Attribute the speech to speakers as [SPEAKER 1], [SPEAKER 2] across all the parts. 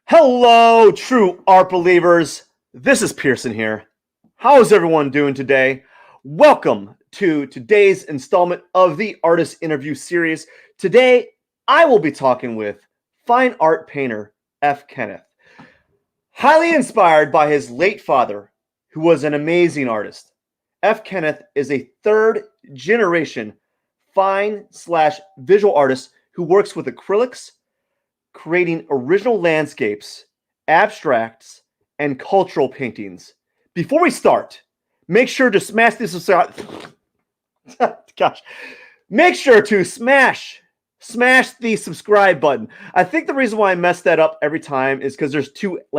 [SPEAKER 1] Hello, true art believers. This is Pierson here. How is everyone doing today? Welcome to today's installment of the Artist Interview Series. Today, I will be talking with fine art painter F. Kenneth. Highly inspired by his late father, who was an amazing artist, F. Kenneth is a third-generation fine/visual artist who works with acrylics, creating original landscapes, abstracts, and cultural paintings. Before we start, make sure to smash this Make sure to smash the subscribe button. I think the reason why I mess that up every time is because there's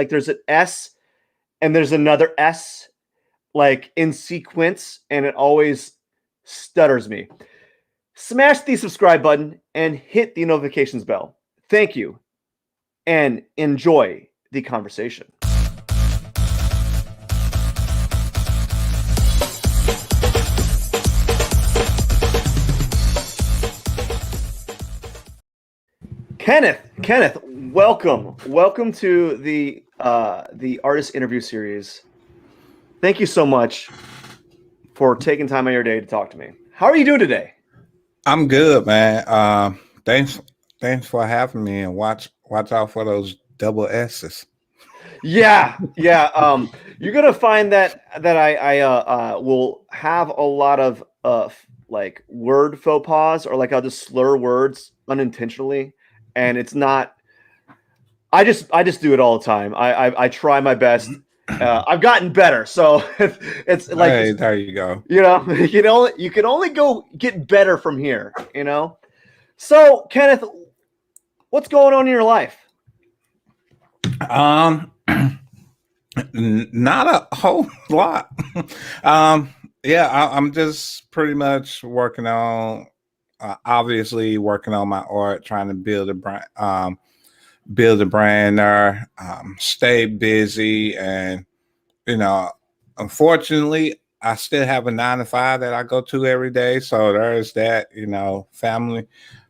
[SPEAKER 1] there's an S and there's another S like in sequence, and it always stutters me. Smash the subscribe button and hit the notifications bell. Thank you, and enjoy the conversation. Kenneth, welcome to the Artist Interview Series. Thank you so much for taking time out of your day to talk to me. How are you doing today?
[SPEAKER 2] I'm good, man. Thanks for having me, and watch out for those double S's.
[SPEAKER 1] Yeah. You're gonna find that I will have a lot of like word faux pas, or like I'll just slur words unintentionally, and it's not. I just do it all the time. I try my best. I've gotten better, so it's like,
[SPEAKER 2] hey, there you go.
[SPEAKER 1] You can only go get better from here. So Kenneth, what's going on in your life?
[SPEAKER 2] Not a whole lot. I'm just pretty much working on, obviously working on my art, trying to build a brand there, stay busy, and unfortunately, I still have a 9-to-5 that I go to every day. So there's that,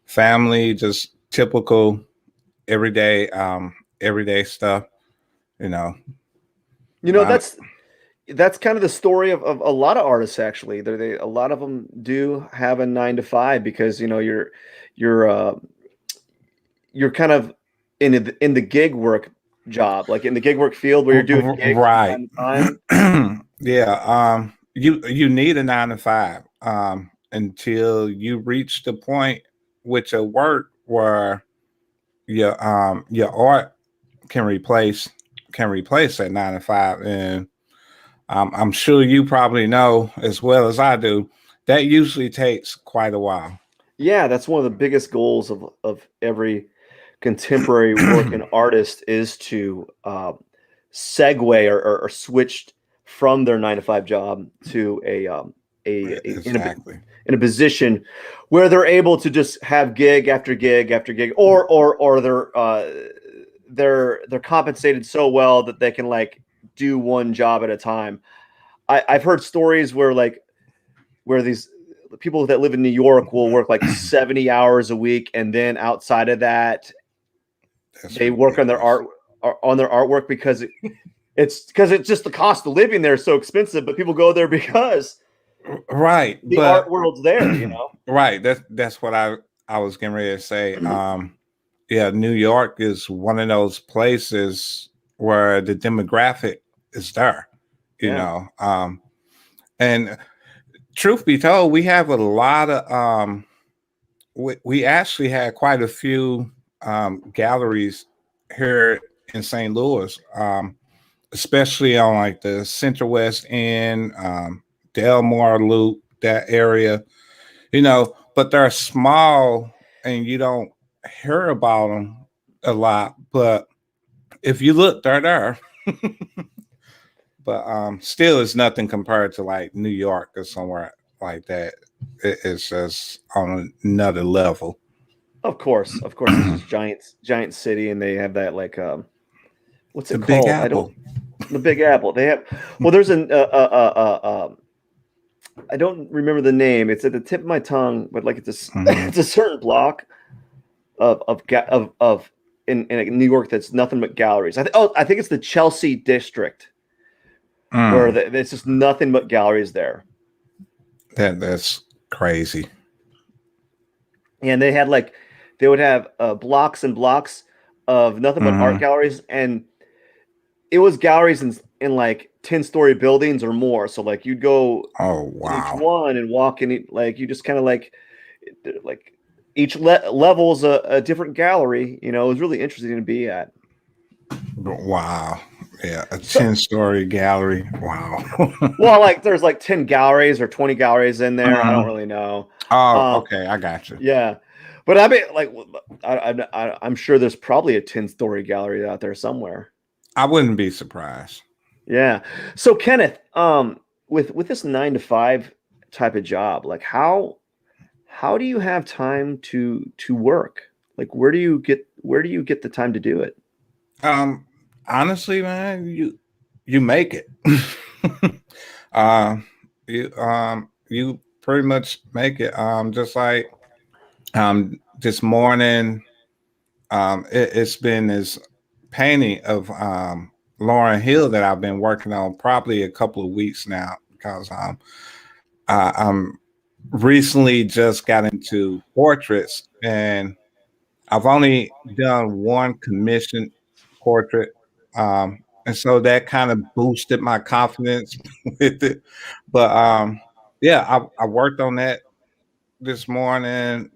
[SPEAKER 2] family, just typical everyday stuff.
[SPEAKER 1] That's kind of the story of a lot of artists. Actually, a lot of them do have a 9-to-5 because you're kind of in the gig work job, like in the gig work field where you're doing gigs
[SPEAKER 2] right.
[SPEAKER 1] from time to time.
[SPEAKER 2] Yeah. You need a 9-to-5 until you reach the point with your work where your art can replace that 9-to-5. And I'm sure you probably know as well as I do, that usually takes quite a while.
[SPEAKER 1] Yeah, that's one of the biggest goals of every contemporary working artist is to segue or switch from their 9-to-5 job to
[SPEAKER 2] exactly.
[SPEAKER 1] in a position where they're able to just have gig after gig after gig, or they're compensated so well that they can like do one job at a time. I've heard stories where these people that live in New York will work like 70 hours a week, and then outside of that, they work on their artwork because it's just the cost of living there is so expensive. But people go there because the art world's there,
[SPEAKER 2] Right. That's what I was getting ready to say. New York is one of those places where the demographic is there, and truth be told, we have a lot of we actually had quite a few galleries here in St. Louis, especially on like the Central West End, Delmar Loop, that area, but they're small and you don't hear about them a lot. But if you look, they're there. But still, it's nothing compared to like New York or somewhere like that. It's just on another level.
[SPEAKER 1] Of course, it's just giant city, and they have that like what's it
[SPEAKER 2] The Big
[SPEAKER 1] called?
[SPEAKER 2] Apple.
[SPEAKER 1] The Big Apple. They have there's an I don't remember the name. It's at the tip of my tongue, but like
[SPEAKER 2] Mhm.
[SPEAKER 1] it's a certain block of in New York that's nothing but galleries. I think it's the Chelsea district where
[SPEAKER 2] Mm,
[SPEAKER 1] it's just nothing but galleries there.
[SPEAKER 2] that's crazy.
[SPEAKER 1] And they would have blocks and blocks of nothing but art
[SPEAKER 2] Hmm.
[SPEAKER 1] galleries, and it was galleries in like 10-story buildings or more. So like you'd go
[SPEAKER 2] Oh
[SPEAKER 1] in each
[SPEAKER 2] wow.
[SPEAKER 1] one and walk in like you just kind of like each level's a different gallery. You know, it was really interesting to be at.
[SPEAKER 2] Wow. Yeah, a
[SPEAKER 1] So
[SPEAKER 2] 10-story gallery. Wow.
[SPEAKER 1] well, like there's like 10 galleries or 20 galleries in there. I don't
[SPEAKER 2] Mhm.
[SPEAKER 1] really know.
[SPEAKER 2] Oh,
[SPEAKER 1] Um,
[SPEAKER 2] okay. I got you.
[SPEAKER 1] yeah, but I mean, like I'm sure there's probably a 10-story gallery out there somewhere.
[SPEAKER 2] I wouldn't be surprised.
[SPEAKER 1] Yeah. So Kenneth, with this 9 to 5 type of job, like how do you have time to work? Like where do you get the time to do it?
[SPEAKER 2] Um, honestly, man, you make it. um, you pretty much make it. Just like this morning, it's been this painting of Lauren Hill that I've been working on probably a couple of weeks now because I'm recently just got into portraits and I've only done one commissioned portrait. And so that kind of boosted my confidence with it. But yeah, I worked on that this morning,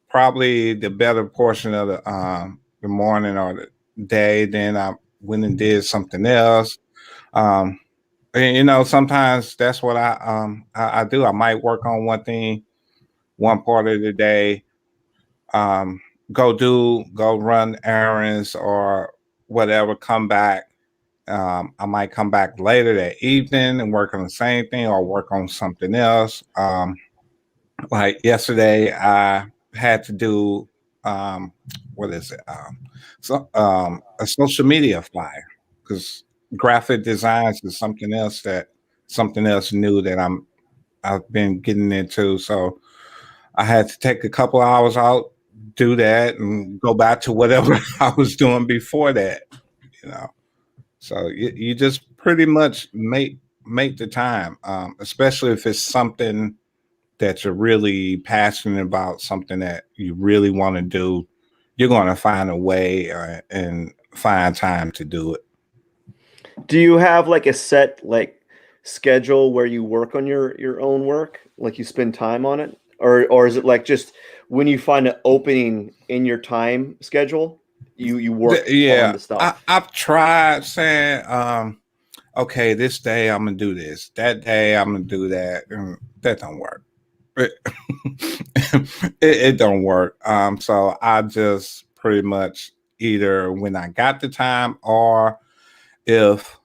[SPEAKER 2] probably the better portion of the morning or the day. Then I went and did something else. Um, and, sometimes that's what I do. I might work on one thing one part of the day, um, go run errands or whatever, come back. I might come back later that evening and work on the same thing or work on something else. Like yesterday, I had to do what is it? A social media flyer because graphic designs is something else new that I've been getting into. So I had to take a couple hours out, do that, and go back to whatever I was doing before that. You know, so you just pretty much make the time, especially if it's something that you're really passionate about, something that you really want to do. You're going to find a way and find time to do it.
[SPEAKER 1] Do you have like a set like schedule where you work on your own work? Like you spend time on it? Or is it like just when you find an opening in your time schedule, you work on
[SPEAKER 2] Yeah,
[SPEAKER 1] the stuff?
[SPEAKER 2] I've tried saying, okay, this day I'm gonna do this, that day I'm gonna do that, and that don't work. It, it don't work. So I just pretty much either when I got the time or if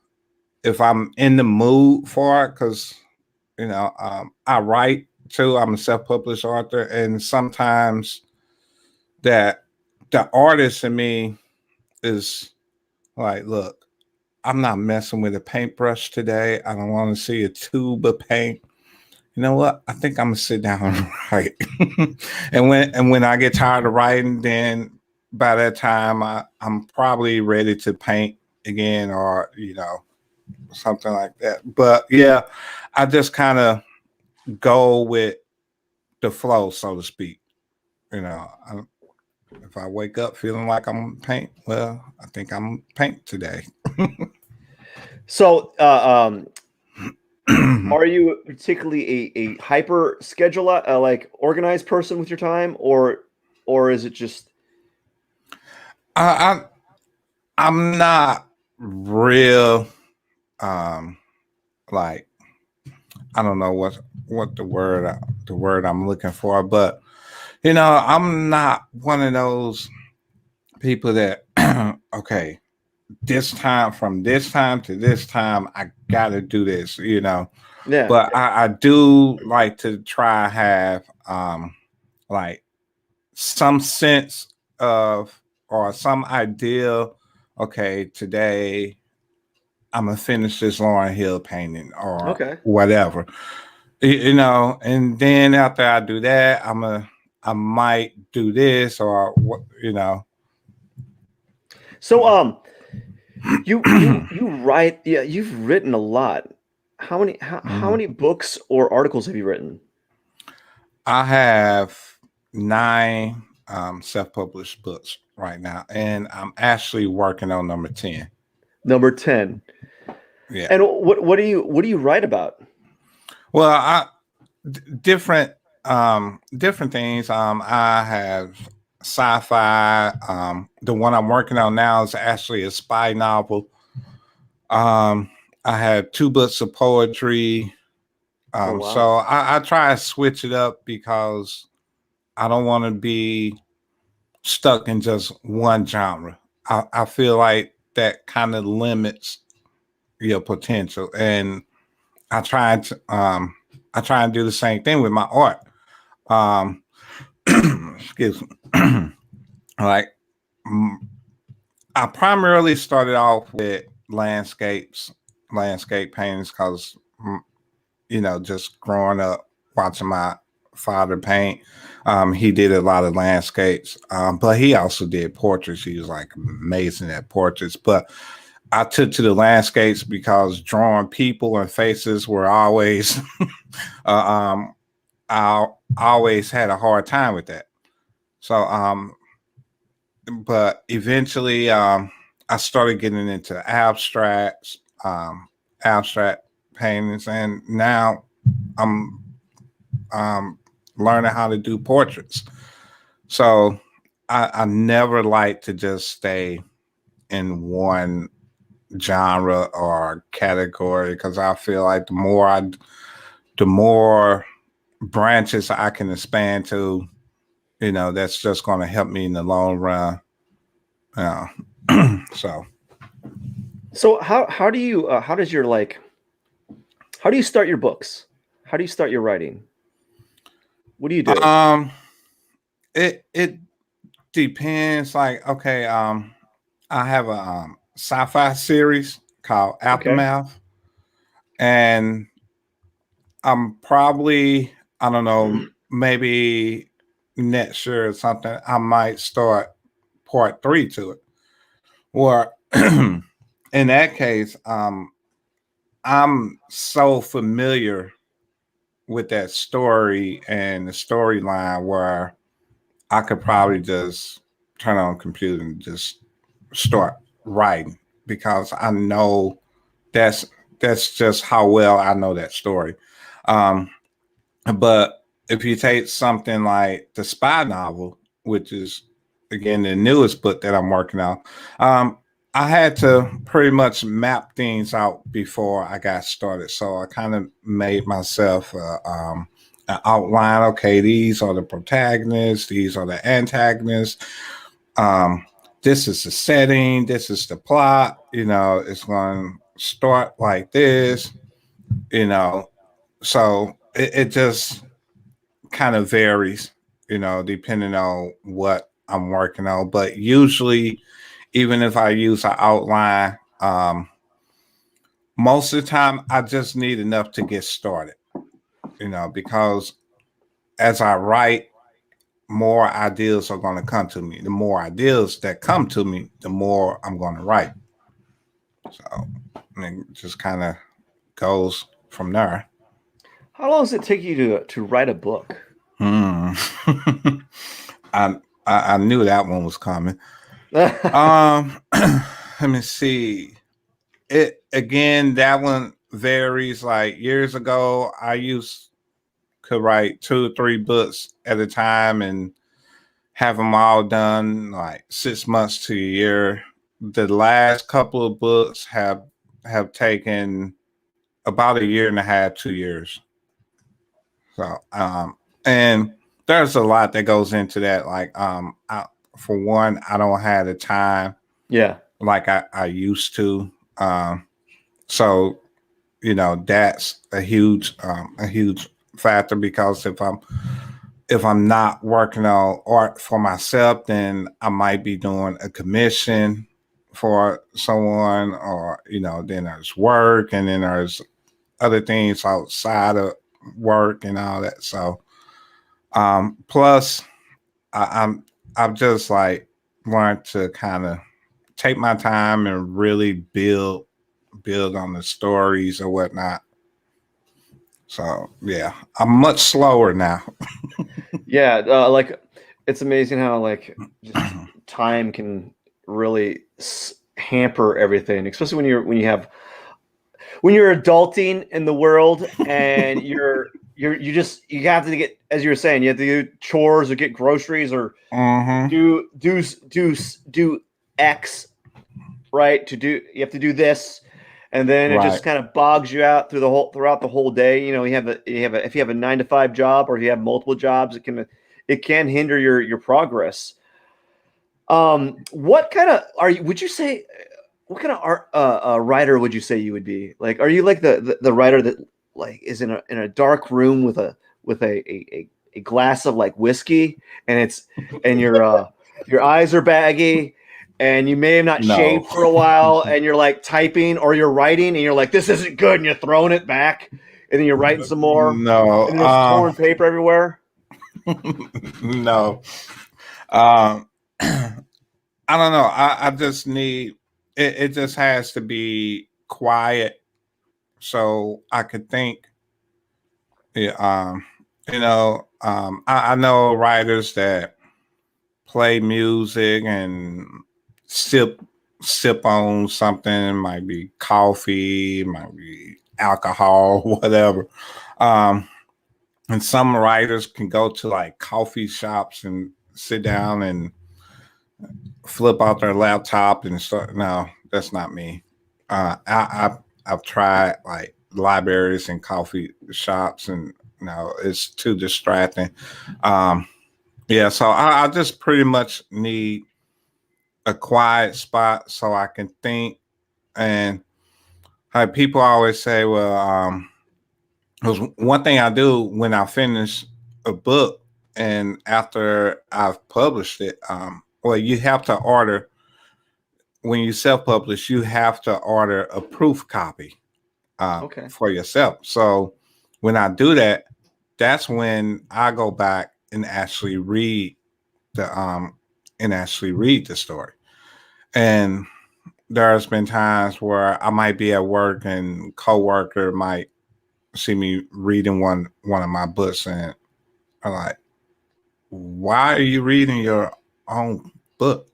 [SPEAKER 2] if I'm in the mood for it, because I write too. I'm a self-published author, and sometimes that the artist in me is like, look, I'm not messing with a paintbrush today. I don't want to see a tube of paint. You know what? I think I'm gonna sit down and write. And when I get tired of writing, then by that time I'm probably ready to paint again or something like that. But yeah, I just kind of go with the flow, so to speak. If I wake up feeling like I'm paint, well, I think I'm paint today.
[SPEAKER 1] So, are you particularly a hyper scheduler, like organized person with your time, or is it just
[SPEAKER 2] I, I'm not real um like I don't know what the word I'm looking for, but I'm not one of those people that okay, this time to this time I gotta do this.
[SPEAKER 1] yeah?
[SPEAKER 2] But I do like to try have like some sense of or some idea, okay, today I'm gonna finish this Lauren Hill painting or
[SPEAKER 1] Okay.
[SPEAKER 2] whatever. And then after I do that, I might do this or what,
[SPEAKER 1] So you write, yeah, you've written a lot. How
[SPEAKER 2] Mhm.
[SPEAKER 1] many books or articles have you written?
[SPEAKER 2] I have 9 self-published books right now, and I'm actually working on number 10.
[SPEAKER 1] Number 10.
[SPEAKER 2] Yeah.
[SPEAKER 1] And what do you write about?
[SPEAKER 2] Well, different different things. I have sci-fi. The one I'm working on now is actually a spy novel. Um, I have 2 books of poetry.
[SPEAKER 1] Oh
[SPEAKER 2] So
[SPEAKER 1] wow.
[SPEAKER 2] I try to switch it up because I don't want to be stuck in just one genre. I feel like that kind of limits your potential, and I try to I try and do the same thing with my art. Um, excuse me. like mm, I primarily started off with landscape paintings, because just growing up watching my father paint. He did a lot of landscapes, but he also did portraits. He was like amazing at portraits. But I took to the landscapes because drawing people and faces were always, I always had a hard time with that. So, but eventually, I started getting into abstract paintings, and now I'm um, learning how to do portraits. So I never like to just stay in one genre or category, because I feel like the more branches I can expand to, that's just going to help me in the long run. Uh, so
[SPEAKER 1] So how do you start your books? How do you start your writing? What do you do?
[SPEAKER 2] um, it depends. Like, okay, I have a sci-fi series called
[SPEAKER 1] Okay.
[SPEAKER 2] Aftermath, and I'm probably, I don't know, maybe next year or something, I might start part 3 to it. Or in that case, I'm so familiar with that story and the storyline where I could probably just turn on a computer and just start writing, because I know that's that's just how well I know that story. Um, But if you take something like the spy novel, which is again the newest book that I'm working on, I had to pretty much map things out before I got started. So I kind of made myself an outline. Okay, these are the protagonists, these are the antagonists. Um, this is the setting, this is the plot. It's going to start like this. You know, so it just kind of varies, depending on what I'm working on. But usually, even if I use an outline, most of the time I just need enough to get started, because as I write, more ideas are going to come to me. The more ideas that come to me, the more I'm going to write. So it just kind of goes from there.
[SPEAKER 1] How long does it take you to write a book?
[SPEAKER 2] Hmm. I knew that one was coming. Let me see. It again. That one varies. Like years ago, I used could write 2 or 3 books at a time and have them all done like 6 months to a year. The last couple of books have taken about a year and a half, 2 years. So, and there's a lot that goes into that. Like, for one, I don't have the time
[SPEAKER 1] Yeah.
[SPEAKER 2] like I used to. So that's a huge factor, because if I'm not working on art for myself, then I might be doing a commission for someone, or then there's work, and then there's other things outside of work and all that. So plus I've just like learned to kind of take my time and really build on the stories or whatnot. So yeah, I'm much slower now.
[SPEAKER 1] Yeah, like it's amazing how like just time can really hamper everything, especially when you're adulting in the world and you have to get, as you were saying, you have to do chores or get groceries or
[SPEAKER 2] Mm-hmm.
[SPEAKER 1] do X, right? You have to do this, and then it
[SPEAKER 2] Right.
[SPEAKER 1] just kind of bogs you out throughout the whole day. You know, if you have a 9 to 5 job or if you have multiple jobs, it can hinder your progress. What kind of would you say? What kind of art writer would you say you would be? Like, are you like the writer that like is in a dark room with a glass of like whiskey and your eyes are baggy and you may have not
[SPEAKER 2] No.
[SPEAKER 1] shaved for a while and you're like typing or you're writing and you're like, this isn't good, and you're throwing it back and then you're writing some more
[SPEAKER 2] No.
[SPEAKER 1] and then there's torn paper everywhere.
[SPEAKER 2] No. Um, I don't know. I just need it. It just has to be quiet so I could think. Yeah. I know writers that play music and sip on something. It might be coffee, might be alcohol, whatever. Um, and some writers can go to like coffee shops and sit down and flip out their laptop and start. No, that's not me. I've tried like libraries and coffee shops, and no, it's too distracting. Um, yeah, so I just pretty much need a quiet spot so I can think. And people always say, well, 'cause one thing I do when I finish a book and after I've published it, well, you have to order when you self-publish, you have to order a proof copy
[SPEAKER 1] Okay.
[SPEAKER 2] for yourself. So when I do that, that's when I go back and actually read the story. And there's been times where I might be at work and coworker might see me reading one of my books and I'm like, why are you reading your own book?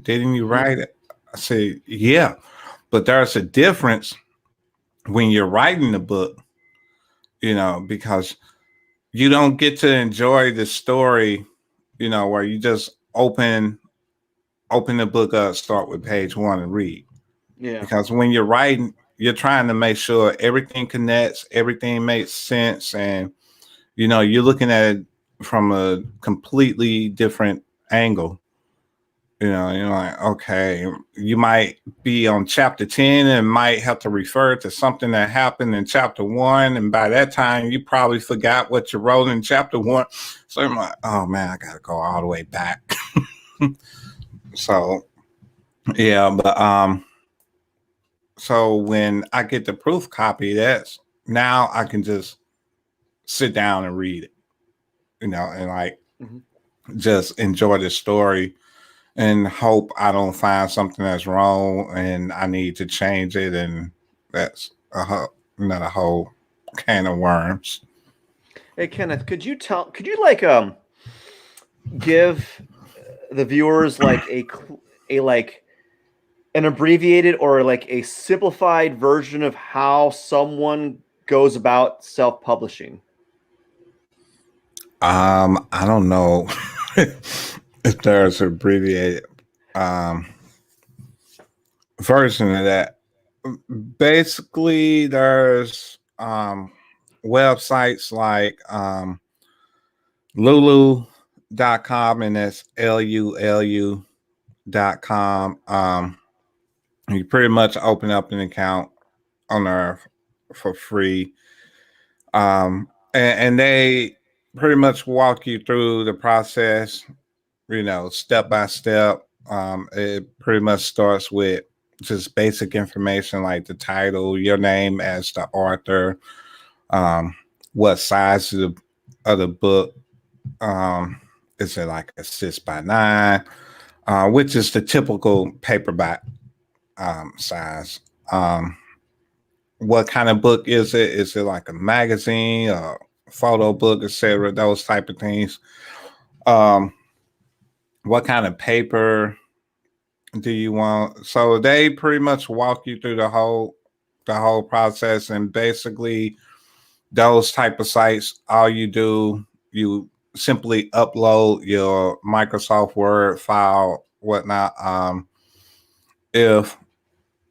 [SPEAKER 2] Didn't you
[SPEAKER 1] Mm-hmm.
[SPEAKER 2] write it? I say, yeah, but there's a difference when you're writing the book, because you don't get to enjoy the story, where you just open the book up, start with page one and read.
[SPEAKER 1] Yeah.
[SPEAKER 2] Because when you're writing, you're trying to make sure everything connects, everything makes sense, and you're looking at it from a completely different angle. You're like, okay, you might be on chapter 10 and might have to refer to something that happened in chapter 1. And by that time, you probably forgot what you wrote in chapter 1. So I'm like, oh man, I got to go all the way back. So, yeah, but so when I get the proof copy, that's now I can just sit down and read it, and like
[SPEAKER 1] Mm-hmm.
[SPEAKER 2] just enjoy the story and hope I don't find something that's wrong and I need to change it. And that's another whole can of worms.
[SPEAKER 1] Hey Kenneth, could you like give the viewers like a like an abbreviated or like a simplified version of how someone goes about self-publishing?
[SPEAKER 2] I don't know if there's an abbreviated um, version of that. Basically, there's websites like lulu.com, and that's lulu.com. You pretty much open up an account on there for free. And they pretty much walk you through the process, step by step. It pretty much starts with just basic information like the title, your name as the author, um, what size of the book. Is it like a 6x9, which is the typical paperback size? What kind of book is it? Is it like a magazine, a photo book, etc.? Those type of things. What kind of paper do you want? So they pretty much walk you through the whole process, and basically those type of sites, all you do, you simply upload your Microsoft Word file, whatnot. If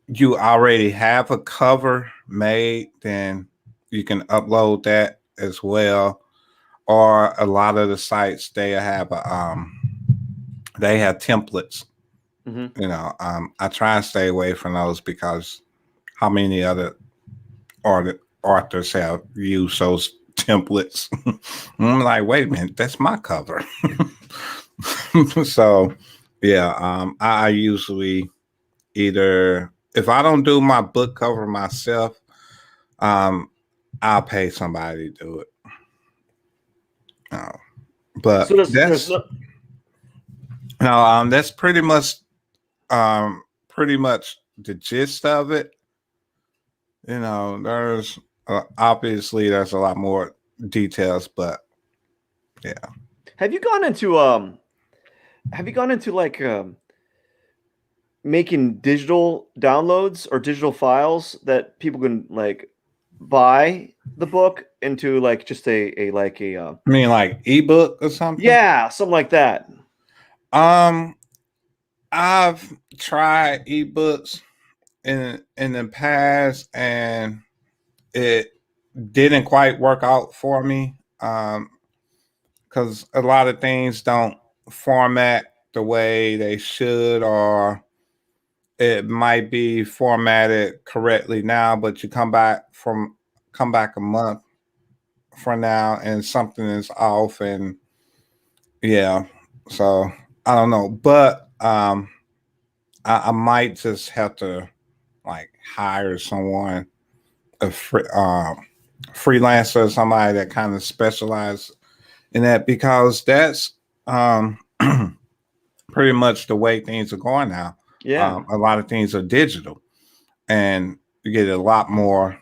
[SPEAKER 2] you already have a cover made, then you can upload that as well. Or a lot of the sites, they have they have templates.
[SPEAKER 1] Mm-hmm.
[SPEAKER 2] You know, I try and stay away from those because how many other authors have used those templates? I'm like, wait a minute, that's my cover. So, yeah, I usually either, if I don't do my book cover myself, I'll pay somebody to do it. But
[SPEAKER 1] So there's no.
[SPEAKER 2] no, that's pretty much the gist of it. You know, there's obviously there's a lot more details, but yeah.
[SPEAKER 1] Have you gone into like making digital downloads or digital files that people can like buy the book into like just a
[SPEAKER 2] I mean, like ebook or something?
[SPEAKER 1] Yeah, something like that.
[SPEAKER 2] I've tried ebooks in the past, and it didn't quite work out for me. Because a lot of things don't format the way they should, or it might be formatted correctly now, but you come back a month from now and something is off, and yeah, so I don't know, but I might just have to like hire someone, a freelancer, somebody that kind of specializes in that, because that's pretty much the way things are going now.
[SPEAKER 1] Yeah.
[SPEAKER 2] A lot of things are digital, and you get a lot more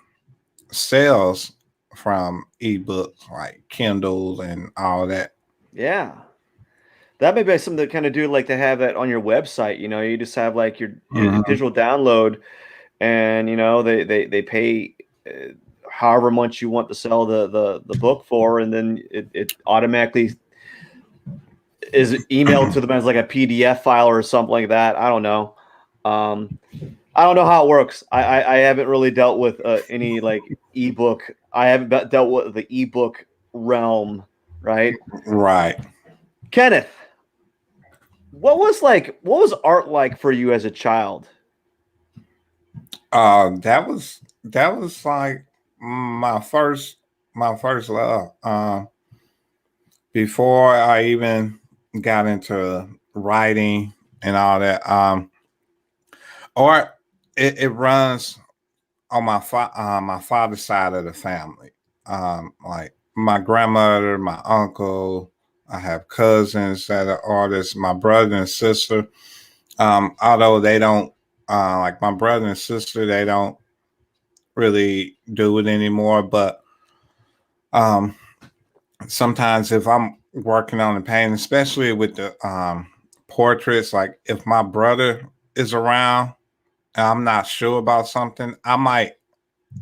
[SPEAKER 2] sales from ebooks like Kindle and all that.
[SPEAKER 1] Yeah. That may be something to kind of do, like to have that on your website. You know, you just have like your
[SPEAKER 2] Mm-hmm.
[SPEAKER 1] digital download, and you know they pay however much you want to sell the book for, and then it automatically is emailed to them as like a PDF file or something like that. I don't know. I don't know how it works. I haven't really dealt with any like ebook. I haven't dealt with the ebook realm, right?
[SPEAKER 2] Right.
[SPEAKER 1] Kenneth, what was art like for you as a child?
[SPEAKER 2] That was like my first love. Before I even got into writing and all that, art, it runs on my father's side of the family. Like my grandmother, my uncle, I have cousins that are artists, my brother and sister. Although they don't, like my brother and sister, they don't really do it anymore. But sometimes if I'm working on the painting, especially with the portraits, like if my brother is around and I'm not sure about something, I might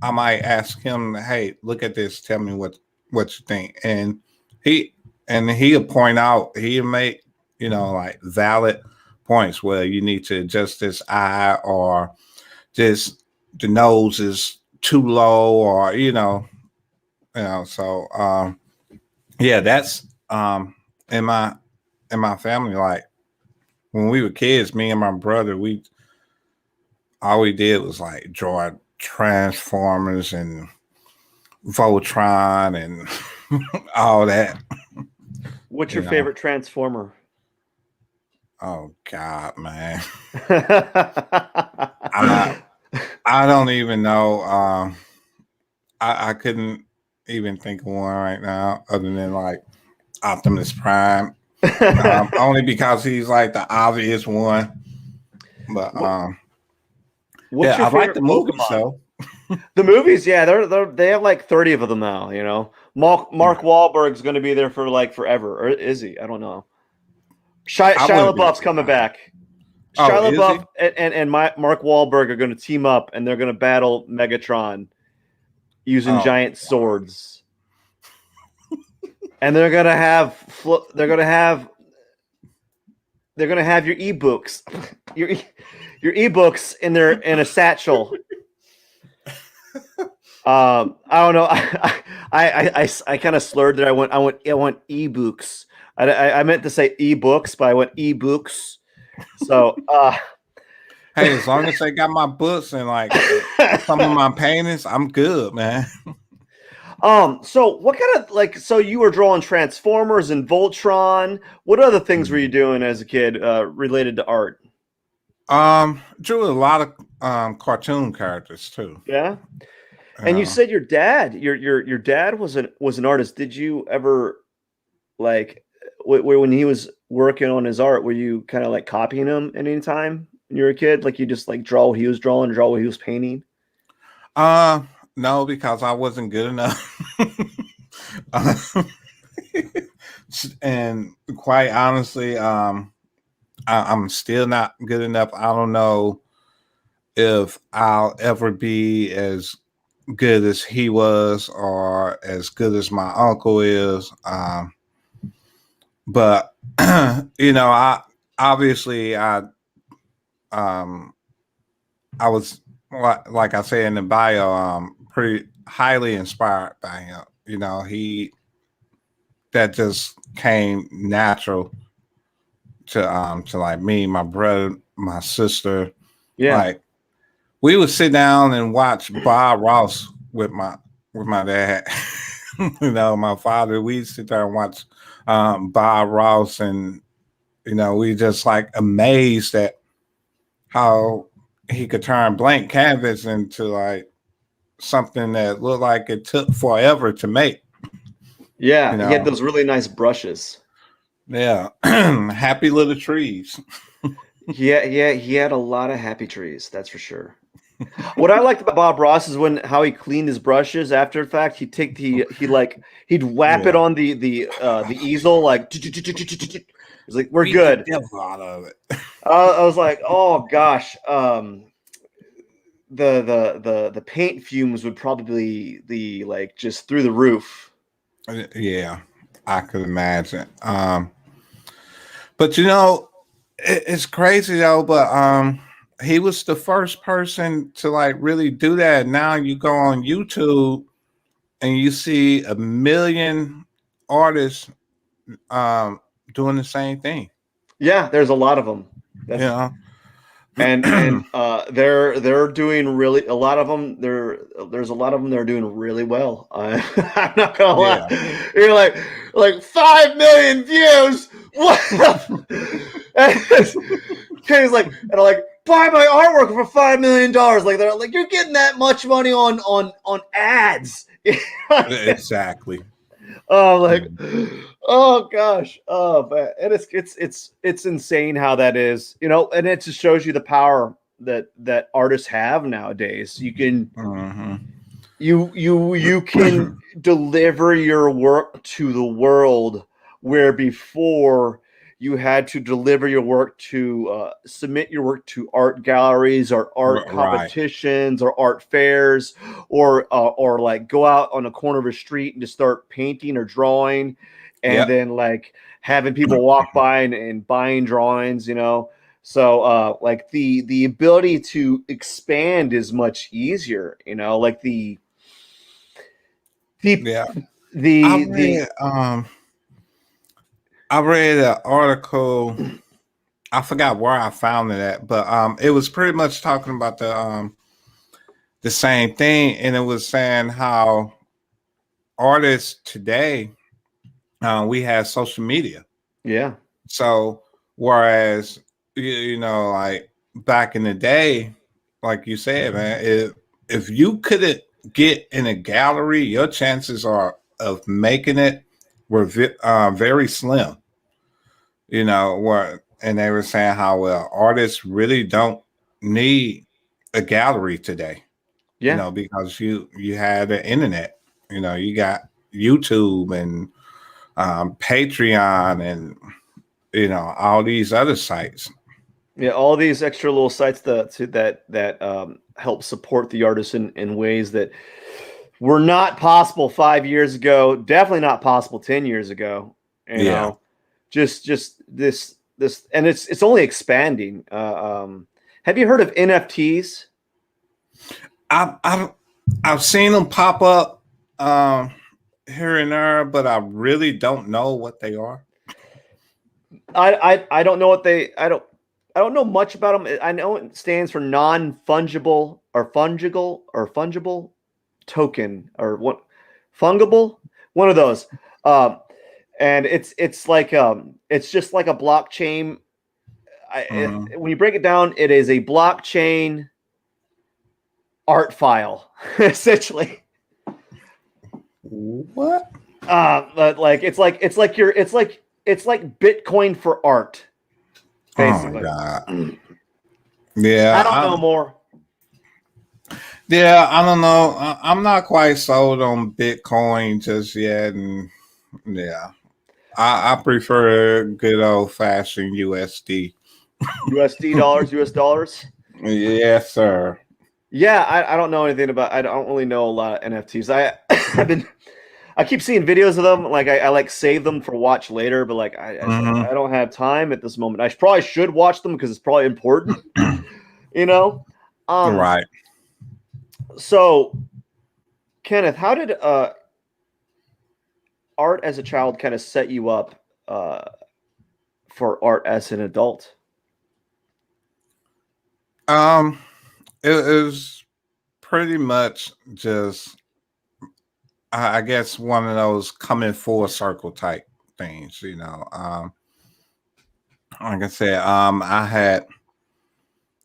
[SPEAKER 2] ask him, "Hey, look at this. Tell me what you think." And he he'll point out, he'll make, you know, like valid points where you need to adjust this eye, or just the nose is too low, or So yeah, that's in my family. Like when we were kids, me and my brother, all we did was like draw Transformers and Voltron and all that.
[SPEAKER 1] What's your favorite Transformer?
[SPEAKER 2] Oh God, man. I don't even know. I couldn't. even think of one right now other than like Optimus Prime. Only because he's like the obvious one. But
[SPEAKER 1] What's
[SPEAKER 2] yeah,
[SPEAKER 1] your
[SPEAKER 2] I like
[SPEAKER 1] favorite
[SPEAKER 2] the movie.
[SPEAKER 1] Pokemon?
[SPEAKER 2] So
[SPEAKER 1] The movies, yeah, they have like 30 of them now. Mark Wahlberg's going to be there for like forever, or is he? I don't know.
[SPEAKER 2] I
[SPEAKER 1] Shia
[SPEAKER 2] wouldn't be
[SPEAKER 1] LaBeouf's coming
[SPEAKER 2] surprised.
[SPEAKER 1] back.
[SPEAKER 2] Oh,
[SPEAKER 1] Shia
[SPEAKER 2] is he?
[SPEAKER 1] LaBeouf and Mark Wahlberg are going to team up, and they're going to battle Megatron using
[SPEAKER 2] Oh,
[SPEAKER 1] giant swords. And they're going to have your ebooks, your ebooks in a satchel. I don't know. I kind of slurred there. I went ebooks. I meant to say ebooks, but I went ebooks. So
[SPEAKER 2] hey, as long as I got my books and like some of my paintings, I'm good, man.
[SPEAKER 1] So what kind of so you were drawing Transformers and Voltron. What other things were you doing as a kid related to art?
[SPEAKER 2] Drew a lot of cartoon characters too.
[SPEAKER 1] Yeah.
[SPEAKER 2] You
[SPEAKER 1] And you
[SPEAKER 2] know.
[SPEAKER 1] said your dad was an artist. Did you ever like when he was working on his art, were you kind of like copying him at any time when you were a kid? Like you just like draw what he was drawing, draw what he was painting?
[SPEAKER 2] Uh no, because I wasn't good enough. Uh, and quite honestly, I'm still not good enough. I don't know if I'll ever be as good as he was or as good as my uncle is. But I obviously um I was like I say in the bio, pretty highly inspired by him. He that just came natural to like me, my brother, my sister.
[SPEAKER 1] Yeah.
[SPEAKER 2] Like we would sit down and watch Bob Ross with my dad. My father. We'd sit there and watch Bob Ross, and we just like amazed at how he could turn blank canvas into like something that looked like it took forever to make. You
[SPEAKER 1] Yeah, he had
[SPEAKER 2] know,
[SPEAKER 1] those really nice brushes.
[SPEAKER 2] yeah, happy little trees.
[SPEAKER 1] He had a lot of happy trees, that's for sure. What I liked about Bob Ross is when how he cleaned his brushes after the fact. He'd take he'd whap it
[SPEAKER 2] Yeah,
[SPEAKER 1] on the easel like he's like we're
[SPEAKER 2] beat the
[SPEAKER 1] good.
[SPEAKER 2] devil out of it.
[SPEAKER 1] I was like, oh gosh, the paint fumes would probably be like just through the roof.
[SPEAKER 2] Yeah, I could imagine. But it's crazy though. But he was the first person to like really do that. Now you go on YouTube and you see a million artists um doing the same thing.
[SPEAKER 1] Yeah, there's a lot of them.
[SPEAKER 2] You
[SPEAKER 1] That's
[SPEAKER 2] know.
[SPEAKER 1] and they're doing really a lot of them. There's a lot of them that are doing really well. I'm not gonna lie.
[SPEAKER 2] Yeah.
[SPEAKER 1] You're like 5 million views. What? Kenny's like, and I'm like, buy my artwork for $5 million. Like they're like, you're getting that much money on ads.
[SPEAKER 2] Exactly.
[SPEAKER 1] Oh, like, oh gosh, oh man, and it's insane how that is, and it just shows you the power that artists have nowadays.
[SPEAKER 2] Mm-hmm.
[SPEAKER 1] You can deliver your work to the world, where before you had to deliver your work to submit your work to art galleries or art
[SPEAKER 2] Right.
[SPEAKER 1] competitions or art fairs or like go out on a corner of a street and just start painting or drawing and
[SPEAKER 2] Yep.
[SPEAKER 1] then like having people walk by and buying drawings, so like the ability to expand is much easier, like the
[SPEAKER 2] Yeah. I
[SPEAKER 1] the
[SPEAKER 2] read I read an article. I forgot where I found it at, but it was pretty much talking about the same thing, and it was saying how artists today we have social media.
[SPEAKER 1] yeah.
[SPEAKER 2] So whereas like back in the day, like you said, man, if you couldn't get in a gallery, your chances are of making it were very slim. And they were saying how well artists really don't need a gallery today.
[SPEAKER 1] Yeah.
[SPEAKER 2] Because you had the internet. You got YouTube and Patreon and all these other sites.
[SPEAKER 1] Yeah, all these extra little sites that help support the artist in ways that were not possible 5 years ago. Definitely not possible 10 years ago.
[SPEAKER 2] Yeah.
[SPEAKER 1] Just this, and it's only expanding. Have you heard of NFTs?
[SPEAKER 2] I've seen them pop up here and there, but I really don't know what they are.
[SPEAKER 1] I don't know what I don't know much about them. I know it stands for non-fungible or fungible token or what fungible, one of those. And it's just like a blockchain. When you break it down, it is a blockchain art file, essentially.
[SPEAKER 2] What?
[SPEAKER 1] But it's like Bitcoin for art. Basically.
[SPEAKER 2] Oh God. Yeah,
[SPEAKER 1] I don't know more.
[SPEAKER 2] Yeah, I don't know. I'm not quite sold on Bitcoin just yet, and yeah, I prefer good old fashioned USD.
[SPEAKER 1] USD dollars, US dollars.
[SPEAKER 2] Yes, sir.
[SPEAKER 1] Yeah, I don't know anything about. I don't really know a lot of NFTs. I keep seeing videos of them. Like I like save them for watch later, but like I don't have time at this moment. I probably should watch them because it's probably important.
[SPEAKER 2] Right.
[SPEAKER 1] So, Kenneth, how did art as a child kind of set you up for art as an adult?
[SPEAKER 2] It was pretty much just, I guess, one of those coming full circle type things. Like I said, I had,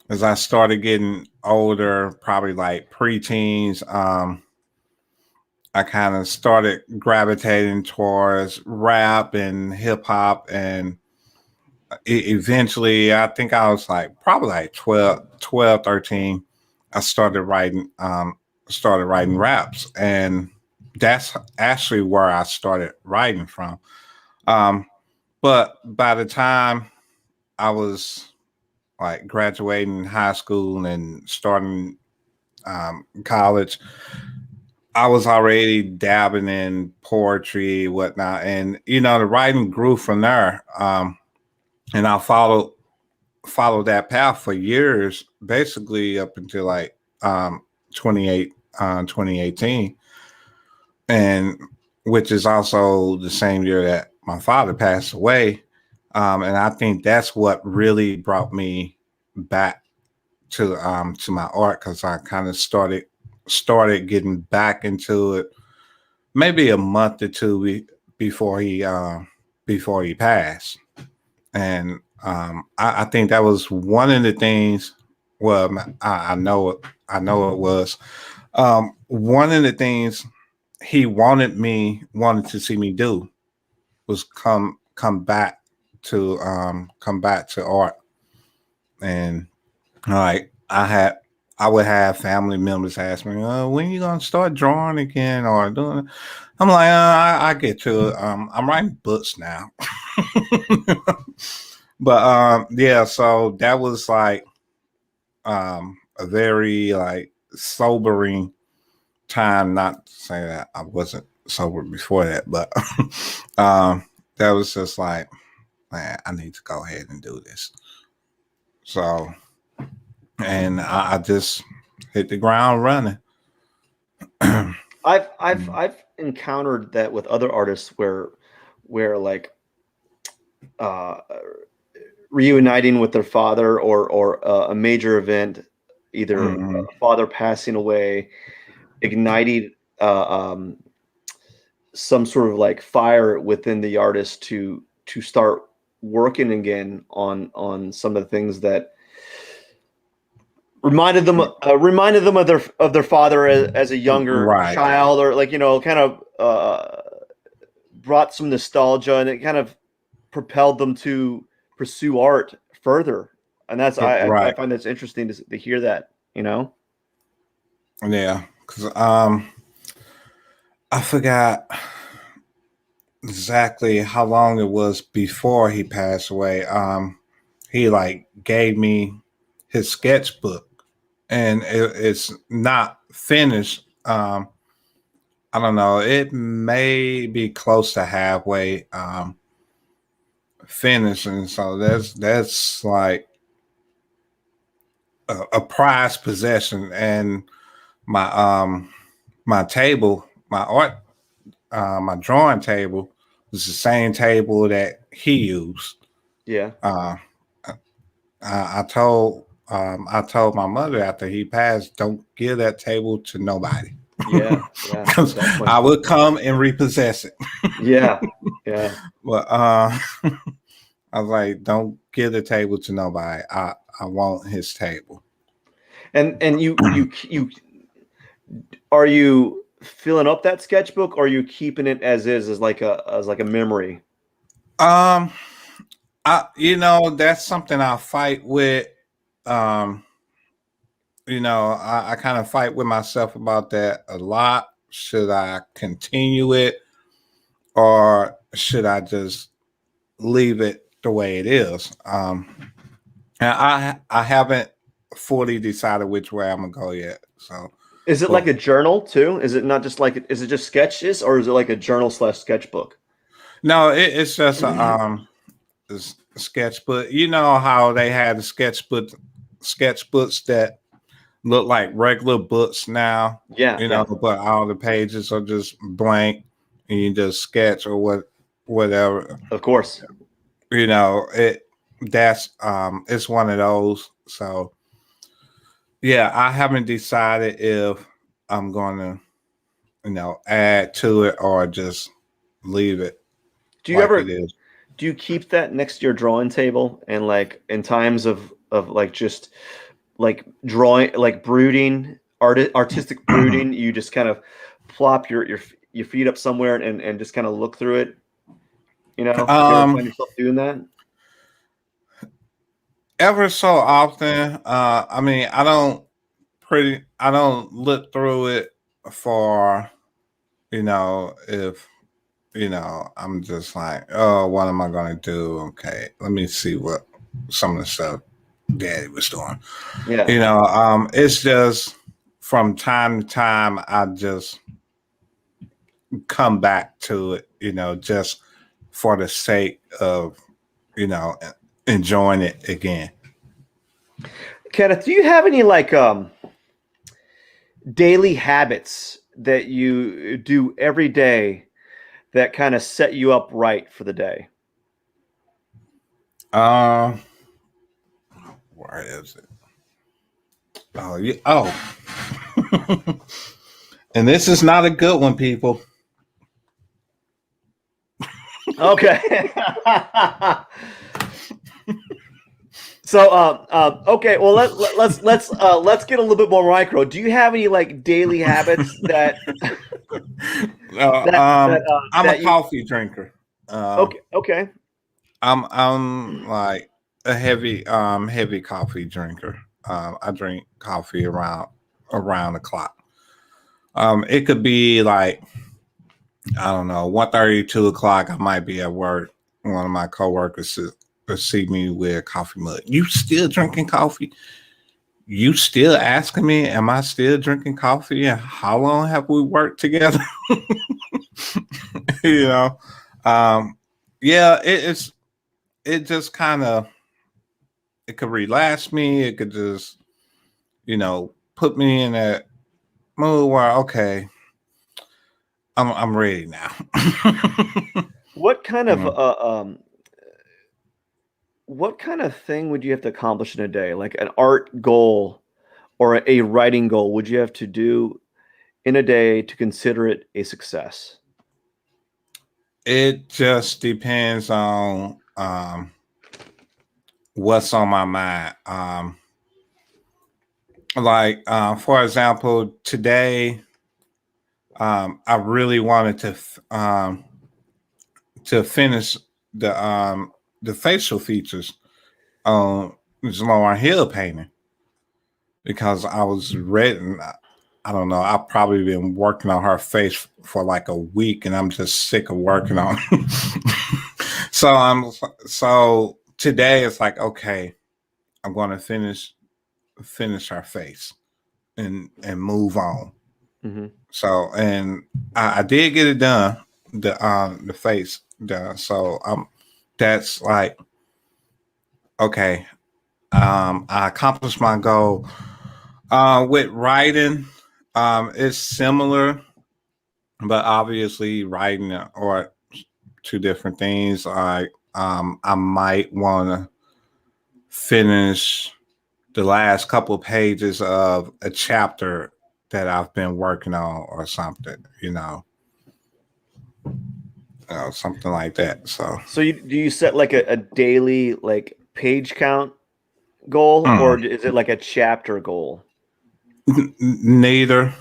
[SPEAKER 2] as I started getting older, probably like preteens, I kind of started gravitating towards rap and hip hop, and eventually, I think I was like probably like 12, 13. I started writing raps, and that's actually where I started writing from. But by the time I was like graduating high school and starting college, I was already dabbing in poetry, whatnot, and the writing grew from there. And I followed that path for years, basically up until like 2018, and which is also the same year that my father passed away. And I think that's what really brought me back to my art, because I kind of started getting back into it maybe a month or two before he passed. And I think that was one of the things. Well, I know it. I know it was one of the things he wanted to see me do was come back to art. And like I would have family members ask me, when you gonna start drawing again or doing it? I'm like, I get to it. I'm writing books now. But yeah, so that was like a very like sobering time. Not to say that I wasn't sober before that, but that was just like, man, I need to go ahead and do this. So, and I just hit the ground running.
[SPEAKER 1] I've encountered that with other artists where like reuniting with their father or a major event, either a father passing away, ignited some sort of like fire within the artist to start working again on some of the things that reminded them of their father as a younger
[SPEAKER 2] Right.
[SPEAKER 1] child, or like, kind of brought some nostalgia, and it kind of propelled them to pursue art further. And that's I
[SPEAKER 2] Right.
[SPEAKER 1] find that's interesting to hear that.
[SPEAKER 2] Yeah. Because I forgot exactly how long it was before he passed away. He like gave me his sketchbook, and it's not finished. I don't know. It may be close to halfway finished, and so that's like a prized possession. And my my table, my art, my drawing table was the same table that he used.
[SPEAKER 1] Yeah.
[SPEAKER 2] Uh, I told my mother after he passed, don't give that table to nobody.
[SPEAKER 1] Yeah. Yeah.
[SPEAKER 2] Because
[SPEAKER 1] Definitely.
[SPEAKER 2] I would come and repossess it.
[SPEAKER 1] Yeah. Yeah.
[SPEAKER 2] But I was like, don't give the table to nobody. I want his table.
[SPEAKER 1] And you are you filling up that sketchbook, or are you keeping it as is, as like a memory?
[SPEAKER 2] Um, that's something I fight with. Um, I kind of fight with myself about that a lot. Should I continue it, or should I just leave it the way it is? And I haven't fully decided which way I'm gonna go yet. So,
[SPEAKER 1] Is it
[SPEAKER 2] but
[SPEAKER 1] like a journal too? Is it not just like, is it just sketches, or is it like a journal slash sketchbook?
[SPEAKER 2] no, it's just a sketchbook. You know how they had the sketchbooks that look like regular books now.
[SPEAKER 1] Yeah. Yeah.
[SPEAKER 2] But all the pages are just blank, and you just sketch or whatever.
[SPEAKER 1] Of course.
[SPEAKER 2] It that's it's one of those. So yeah, I haven't decided if I'm gonna add to it or just leave it
[SPEAKER 1] Do you
[SPEAKER 2] like it
[SPEAKER 1] ever
[SPEAKER 2] is.
[SPEAKER 1] do you keep that next to your drawing table, and like in times of like just like drawing, like brooding, artistic brooding, you just kind of plop your feet up somewhere and just kind of look through it? You ever
[SPEAKER 2] Um,
[SPEAKER 1] find yourself doing that?
[SPEAKER 2] ever so often. I mean, I don't look through it for if I'm just like, oh, what am I gonna do? Okay, let me see what some of the stuff Daddy was doing.
[SPEAKER 1] Yeah.
[SPEAKER 2] It's just from time to time I just come back to it, just for the sake of, you know, enjoying it again.
[SPEAKER 1] Kenneth, do you have any like daily habits that you do every day that kind of set you up right for the day?
[SPEAKER 2] Um, where is it? Oh, yeah. Oh, and this is not a good one, people.
[SPEAKER 1] Okay. So, okay. Well, let's get a little bit more micro. Do you have any like daily habits that
[SPEAKER 2] I'm a
[SPEAKER 1] that you?
[SPEAKER 2] coffee drinker.
[SPEAKER 1] Okay. Okay.
[SPEAKER 2] I'm like a heavy coffee drinker. I drink coffee around the clock. It could be like, I don't know, 1:30, 2 o'clock. I might be at work. One of my coworkers will see me with a coffee mug. You still drinking coffee? You still asking me, am I still drinking coffee? And how long have we worked together? you know, um, yeah, it just kind of, it could relax me. It could just, put me in that mood where, okay, I'm ready now.
[SPEAKER 1] What kind of
[SPEAKER 2] Mm.
[SPEAKER 1] what kind of thing would you have to accomplish in a day? Like an art goal or a writing goal would you have to do in a day to consider it a success?
[SPEAKER 2] It just depends on what's on my mind. Like for example, today I really wanted to finish the facial features on Lauren Hill painting because I was ready. I don't know. I've probably been working on her face for like a week, and I'm just sick of working on. So today it's like, okay, I'm going to finish her face and move on.
[SPEAKER 1] Mm-hmm.
[SPEAKER 2] So and I did get it done, the face done. So that's like, okay, I accomplished my goal. With writing, it's similar, but obviously writing or two different things. I might want to finish the last couple of pages of a chapter that I've been working on or something, something like that. So,
[SPEAKER 1] So do you set like a daily like page count goal, or
[SPEAKER 2] mm,
[SPEAKER 1] is it like a chapter goal?
[SPEAKER 2] neither.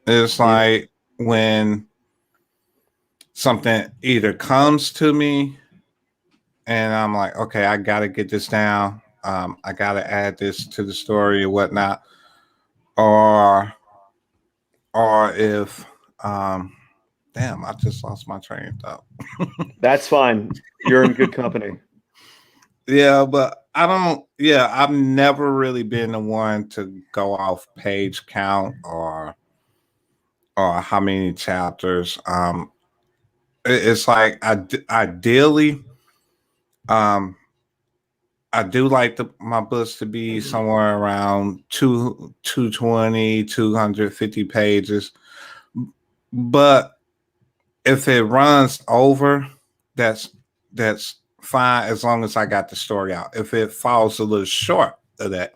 [SPEAKER 2] It's
[SPEAKER 1] Neither.
[SPEAKER 2] like when something either comes to me and I'm like, okay, I got to get this down. I got to add this to the story or whatnot. Or, or if, um, damn, I just lost my train of thought.
[SPEAKER 1] That's fine. You're in good company.
[SPEAKER 2] Yeah, but I don't. Yeah, I've never really been the one to go off page count or how many chapters. It's like ideally, um, I do like my books to be somewhere around 220, 250 pages. But if it runs over, that's that's fine as long as I got the story out. If it falls a little short of that,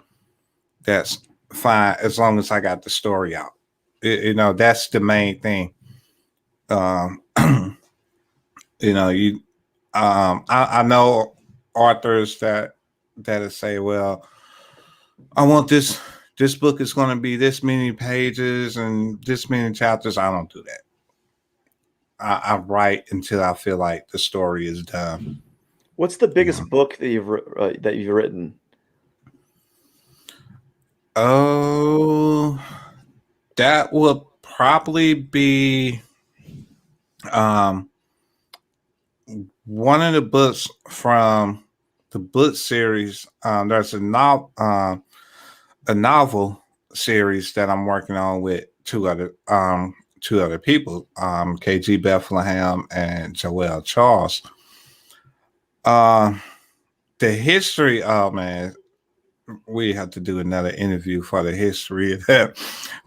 [SPEAKER 2] that's fine as long as I got the story out. That's the main thing. Um, you I know authors that say, well, I want this book is going to be this many pages and this many chapters. I don't do that. I write until I feel like the story is done.
[SPEAKER 1] What's the
[SPEAKER 2] You know.
[SPEAKER 1] biggest book that you've written?
[SPEAKER 2] Oh, that would probably be um, one of the books from the book series. There's a novel series that I'm working on with two other people, KG Bethlehem and Joelle Charles. Uh, the history, oh man, we have to do another interview for the history of that.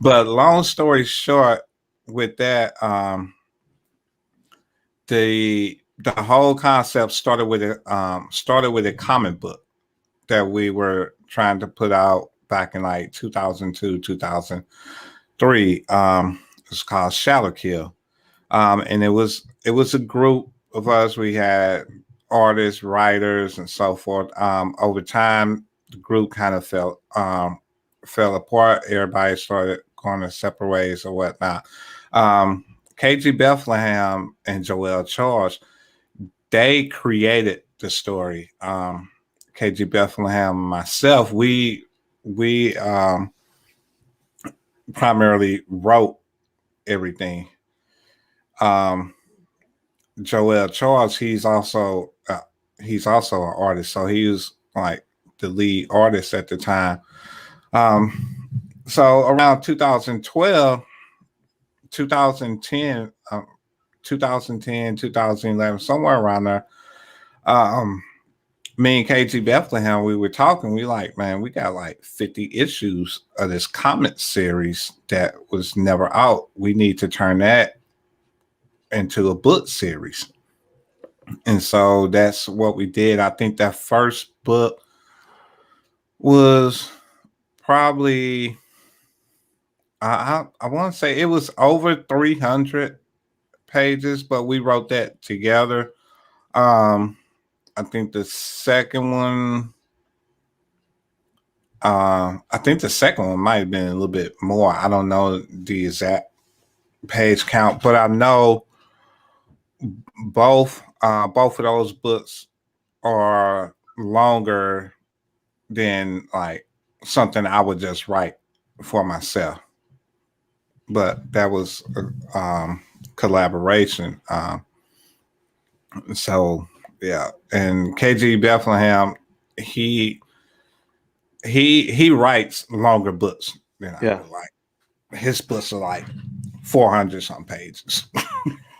[SPEAKER 2] But long story short, with that, the whole concept started with a comic book that we were trying to put out back in like 2002, 2003. It's called Shadow Kill. And it was a group of us. We had artists, writers, and so forth. Over time, the group kind of fell apart. Everybody started going their separate ways or whatnot. Um, KG Bethlehem and Joelle Charles, they created the story. KG Bethlehem and myself, we primarily wrote everything. Um, Joel Charles, he's also an artist, so he was like the lead artist at the time. So around 2012, 2010, 2010, 2011, somewhere around there, um, me and KG Bethlehem, we were talking. We like, man, we got like 50 issues of this comic series that was never out. We need to turn that into a book series. And so that's what we did. I think that first book was probably I want to say it was over 300 pages, but we wrote that together. I think the second one I think the second one might have been a little bit more. I don't know the exact page count, but I know both of those books are longer than like something I would just write for myself. But that was collaboration. So yeah, and KG Bethlehem, he he writes longer books than I
[SPEAKER 1] Yeah.
[SPEAKER 2] do. Like his books are like 400 some pages.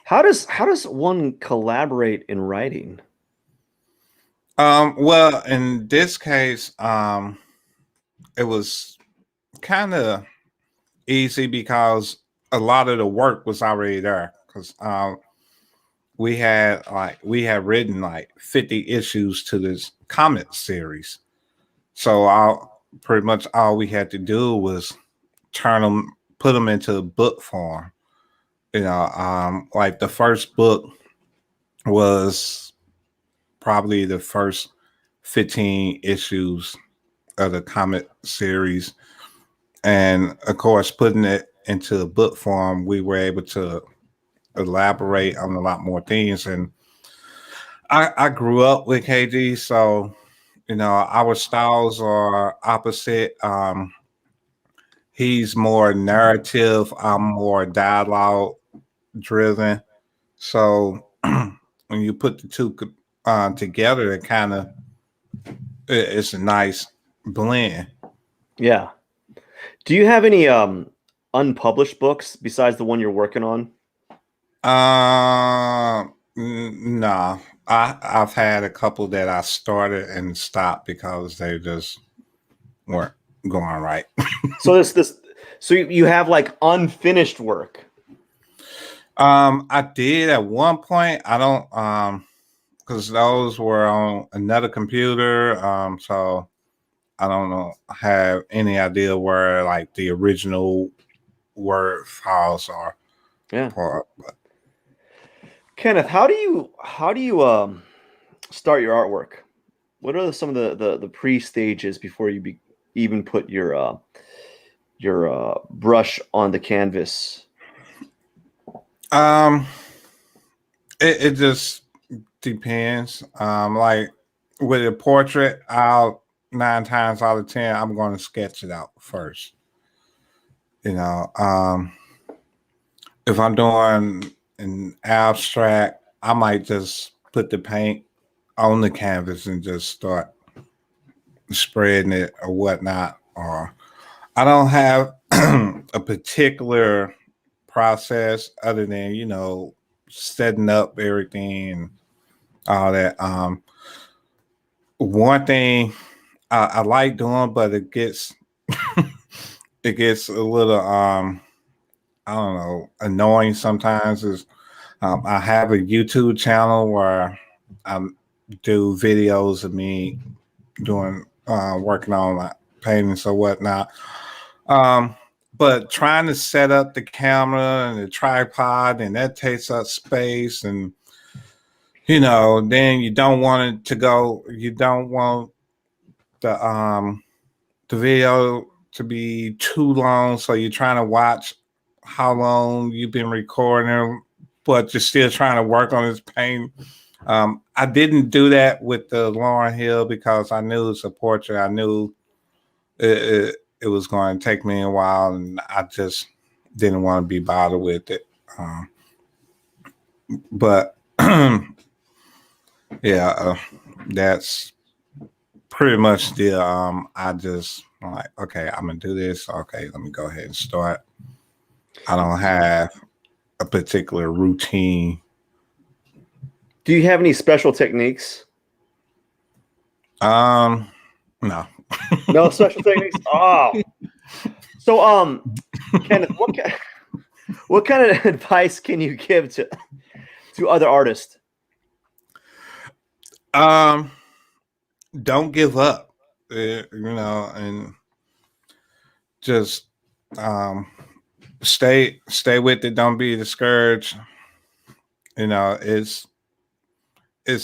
[SPEAKER 1] How does one collaborate in writing?
[SPEAKER 2] Well, in this case, it was kind of easy because a lot of the work was already there. Because we had written like 50 issues to this comic series, so pretty much all we had to do was put them into book form. Like the first book was probably the first 15 issues of the comic series. And of course, putting it into book form, we were able to elaborate on a lot more things. And I grew up with KG, so our styles are opposite. He's more narrative, I'm more dialogue driven. So when you put the two together, it kind of it's a nice blend.
[SPEAKER 1] Yeah. Do you have any unpublished books besides the one you're working on?
[SPEAKER 2] No, I've had a couple that I started and stopped because they just weren't going right.
[SPEAKER 1] So so you have like unfinished work.
[SPEAKER 2] I did at one point. I don't because those were on another computer. So I don't know have any idea where like the original Word files are.
[SPEAKER 1] Yeah.
[SPEAKER 2] For,
[SPEAKER 1] Kenneth, how do you start your artwork? What are some of the pre-stages before you even put your brush on the canvas?
[SPEAKER 2] um, it just depends. Like with a portrait, I'll 9 times out of 10, I'm going to sketch it out first. You know, if I'm doing an abstract, I might just put the paint on the canvas and just start spreading it or whatnot. Or I don't have a particular process other than setting up everything and all that. One thing I like doing, but it gets it gets a little I don't know annoying sometimes. Is I have a YouTube channel where I do videos of me doing working on my paintings or whatnot. Um, but trying to set up the camera and the tripod and that takes up space and then you don't want it to go. You don't want the the video to be too long, so you're trying to watch how long you've been recording, but you're still trying to work on this paint. I didn't do that with the Lauren Hill because I knew it's a portrait. I knew it was going to take me a while, and I just didn't want to be bothered with it. But yeah, that's pretty much the I just I'm like, okay, I'm gonna do this. Okay, let me go ahead and start. I don't have a particular routine.
[SPEAKER 1] Do you have any special techniques?
[SPEAKER 2] No.
[SPEAKER 1] No special techniques. Oh, so Kenneth, what kind of advice can you give to other artists?
[SPEAKER 2] Don't give up. And just um stay with it. Don't be discouraged. It's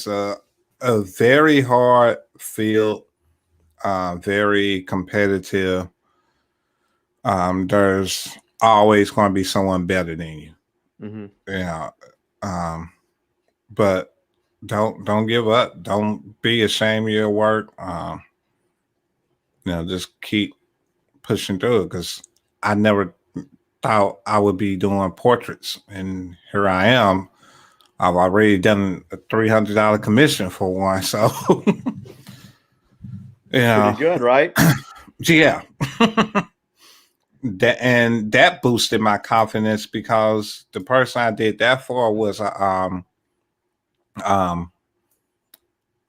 [SPEAKER 2] a very hard field. very competitive. There's always going to be someone better than you.
[SPEAKER 1] Mm-hmm.
[SPEAKER 2] You know, but don't give up. Don't be ashamed of your work. Just keep pushing through it, because I never thought I would be doing portraits, and here I am. I've already done a $300 commission for one, so
[SPEAKER 1] Pretty good, right?
[SPEAKER 2] yeah. That boosted my confidence, because the person I did that for was a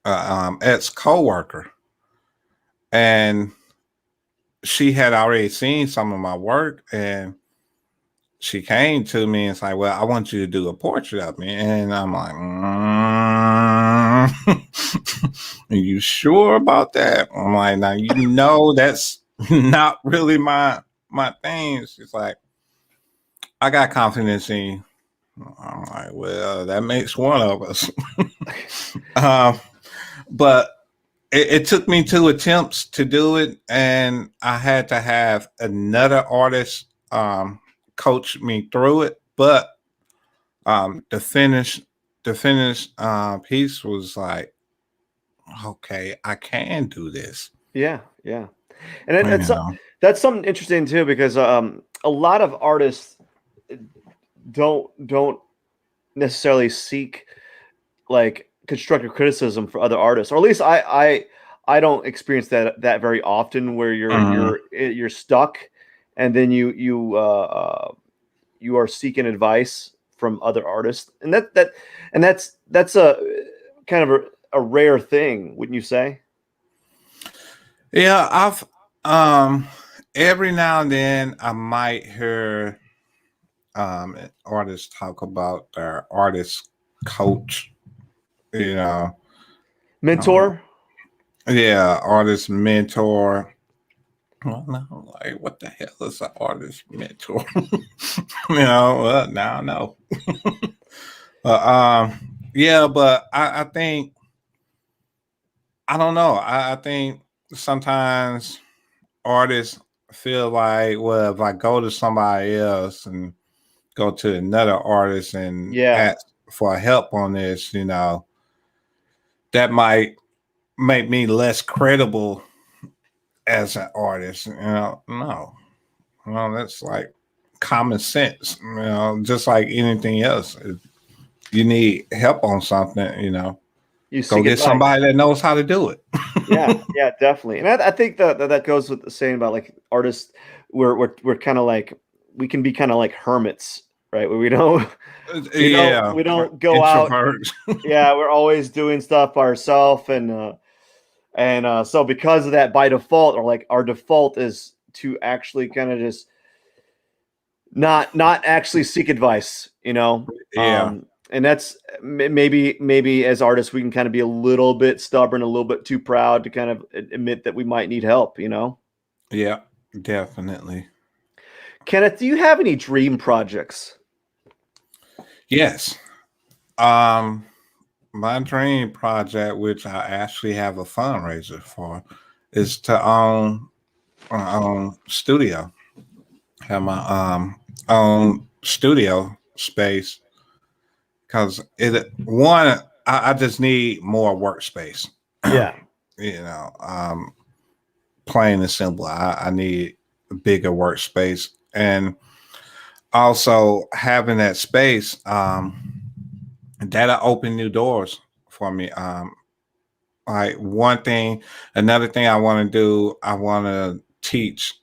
[SPEAKER 2] ex coworker, and she had already seen some of my work, and she came to me and said, "Well, I want you to do a portrait of me." And I'm like, "Are you sure about that?" I'm like, "Now, that's not really my thing." She's like, "I got confidence in you." I'm like, "Well, that makes one of us." But it took me 2 attempts to do it, and I had to have another artist coach me through it. But the finished piece was like, okay, I can do this.
[SPEAKER 1] Yeah, yeah, and
[SPEAKER 2] You know?
[SPEAKER 1] that's something interesting too, because a lot of artists don't necessarily seek like constructive criticism for other artists, or at least I don't experience that very often, where you're stuck, and then you are seeking advice from other artists, and that's a kind of a rare thing, wouldn't you say?
[SPEAKER 2] Yeah, I've every now and then I might hear artists talk about their artist coach, you know.
[SPEAKER 1] Mentor.
[SPEAKER 2] Yeah, artist mentor. Well, no, like, what the hell is an artist mentor? Well, now I know. But yeah, but I think, I don't know. I think sometimes artists feel like, well, if I go to somebody else and go to another artist and
[SPEAKER 1] Yeah,
[SPEAKER 2] ask for help on this, that might make me less credible as an artist. No, that's like common sense. Just like anything else. If you need help on something,
[SPEAKER 1] you
[SPEAKER 2] go
[SPEAKER 1] seek
[SPEAKER 2] get
[SPEAKER 1] advice.
[SPEAKER 2] somebody that knows how to do it.
[SPEAKER 1] Yeah, definitely. And I think that goes with the saying about like artists, we're kind of like, we can be kind of like hermits, right? Where we don't
[SPEAKER 2] Yeah,
[SPEAKER 1] we don't go out.
[SPEAKER 2] introverts.
[SPEAKER 1] Yeah, we're always doing stuff by ourselves, and so because of that, by default, or like our default is to actually kind of just not actually seek advice,
[SPEAKER 2] Yeah,
[SPEAKER 1] and that's maybe as artists we can kind of be a little bit stubborn, a little bit too proud to kind of admit that we might need help.
[SPEAKER 2] yeah, definitely.
[SPEAKER 1] Kenneth, do you have any dream projects?
[SPEAKER 2] Yes. My dream project, which I actually have a fundraiser for, is to own my own studio. Have my own studio space, because I just need more workspace.
[SPEAKER 1] Yeah.
[SPEAKER 2] you know, um, Plain and simple. I need a bigger workspace, and also having that space, that'll open new doors for me. Like another thing I want to do, I want to teach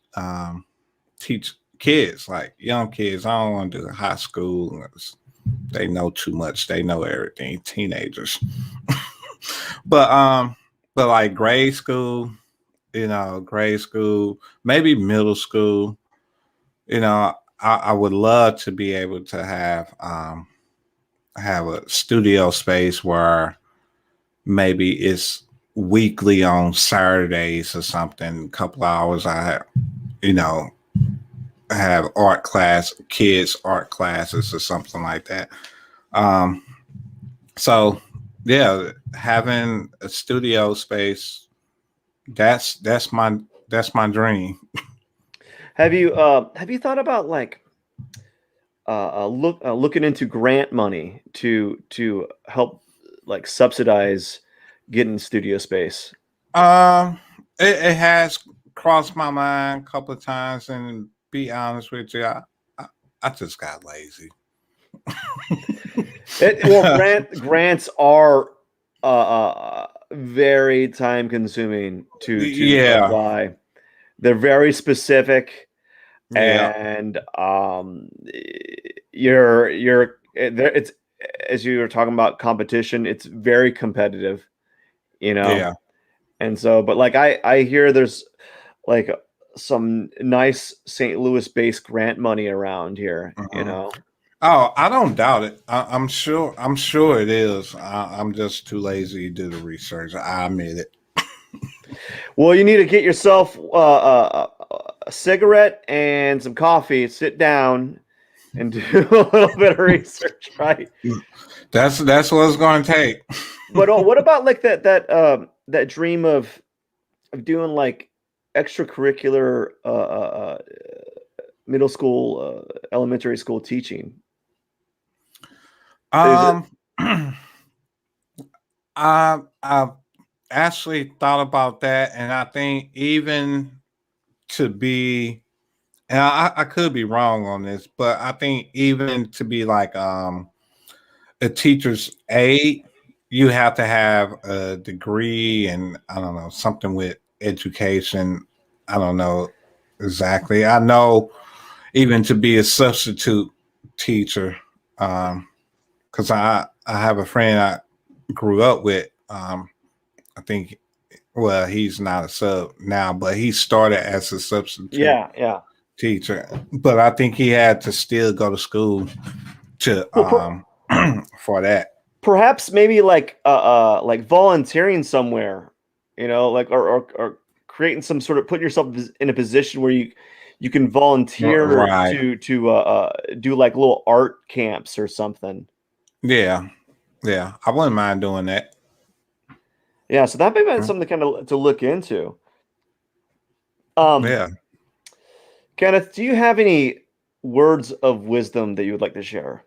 [SPEAKER 2] kids, like young kids. I don't want to do high school. They know too much. They know everything. Teenagers, but like grade school, maybe middle school. I would love to be able to have a studio space where maybe it's weekly on Saturdays or something, a couple hours. you know, have kids art classes or something like that. Um, so yeah, having a studio space That's my dream.
[SPEAKER 1] Have you thought about like looking into grant money to help like subsidize getting studio space?
[SPEAKER 2] Um, it has crossed my mind a couple of times, and be honest with you, I, I just got lazy.
[SPEAKER 1] Well, grants are very time consuming to
[SPEAKER 2] Yeah,
[SPEAKER 1] apply. They're very specific,
[SPEAKER 2] yeah,
[SPEAKER 1] and it's as you were talking about competition, it's very competitive, you know.
[SPEAKER 2] yeah.
[SPEAKER 1] And so, but like I hear there's like some nice St. Louis based grant money around here, you
[SPEAKER 2] Mhm.
[SPEAKER 1] know.
[SPEAKER 2] Oh, I don't doubt it. I'm sure. I'm sure it is. I'm just too lazy to do the research. I admit it.
[SPEAKER 1] Well, you need to get yourself a cigarette and some coffee, sit down and do a little bit of research, right?
[SPEAKER 2] That's what it's going to take.
[SPEAKER 1] But what about like that dream of doing like extracurricular middle school, elementary school teaching? Is it?
[SPEAKER 2] Um, I've actually thought about that, and I think even to be, and I could be wrong on this, but I think even to be like a teacher's aide, you have to have a degree and I don't know something with education. I don't know exactly. I know even to be a substitute teacher, because I have a friend I grew up with. I think well he's not a sub now, but he started as a substitute
[SPEAKER 1] Yeah, yeah.
[SPEAKER 2] teacher. But I think he had to still go to school to
[SPEAKER 1] Well,
[SPEAKER 2] for that.
[SPEAKER 1] perhaps maybe like volunteering somewhere, you know, like or creating some sort of putting yourself in a position where you can volunteer
[SPEAKER 2] Right.
[SPEAKER 1] to do like little art camps or something.
[SPEAKER 2] Yeah. Yeah. I wouldn't mind doing that.
[SPEAKER 1] Yeah, so that may be something to kind of to look into. Um,
[SPEAKER 2] Yeah.
[SPEAKER 1] Kenneth, do you have any words of wisdom that you would like to share?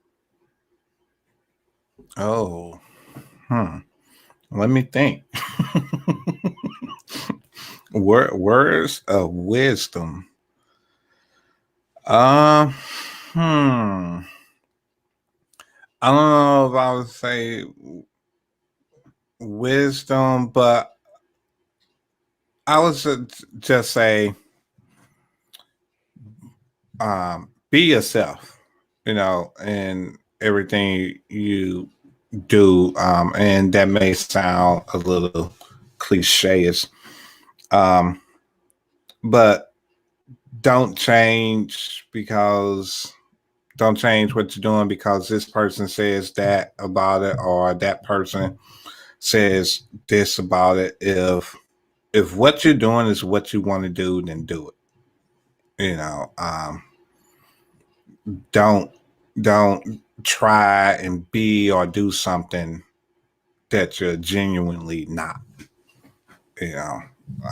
[SPEAKER 2] Oh. Hmm. Let me think. Words of wisdom. Um. Hmm. I don't know if I would say wisdom, but I would just say be yourself. You know, and everything you do. And that may sound a little cliche, um, but don't change because don't change what you're doing because this person says that about it or that person says this about it. If what you're doing is what you want to do, then do it. You know, don't don't try and be or do something that you're genuinely not. You know,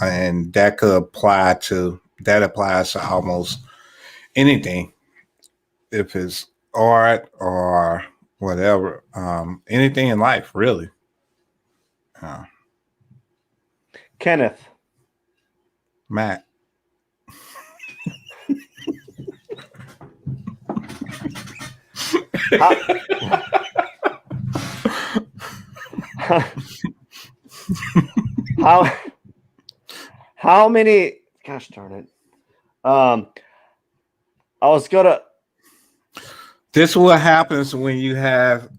[SPEAKER 2] and that applies to almost anything. If it's art or whatever, anything in life, really. Uh,
[SPEAKER 1] Kenneth,
[SPEAKER 2] Matt.
[SPEAKER 1] how how how many? Gosh darn it! Um, I was gonna.
[SPEAKER 2] This is what happens when you have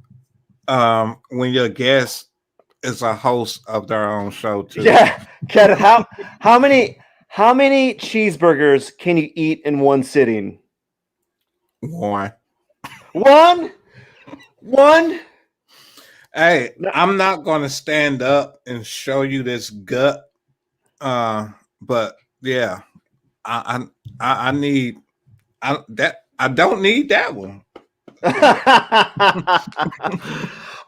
[SPEAKER 2] when your guest is a host of their own show too.
[SPEAKER 1] Yeah, Kenneth, how many cheeseburgers can you eat in one sitting?
[SPEAKER 2] One.
[SPEAKER 1] One, one.
[SPEAKER 2] Hey,
[SPEAKER 1] No.
[SPEAKER 2] I'm not gonna stand up and show you this gut. But yeah, I I need I don't need that one.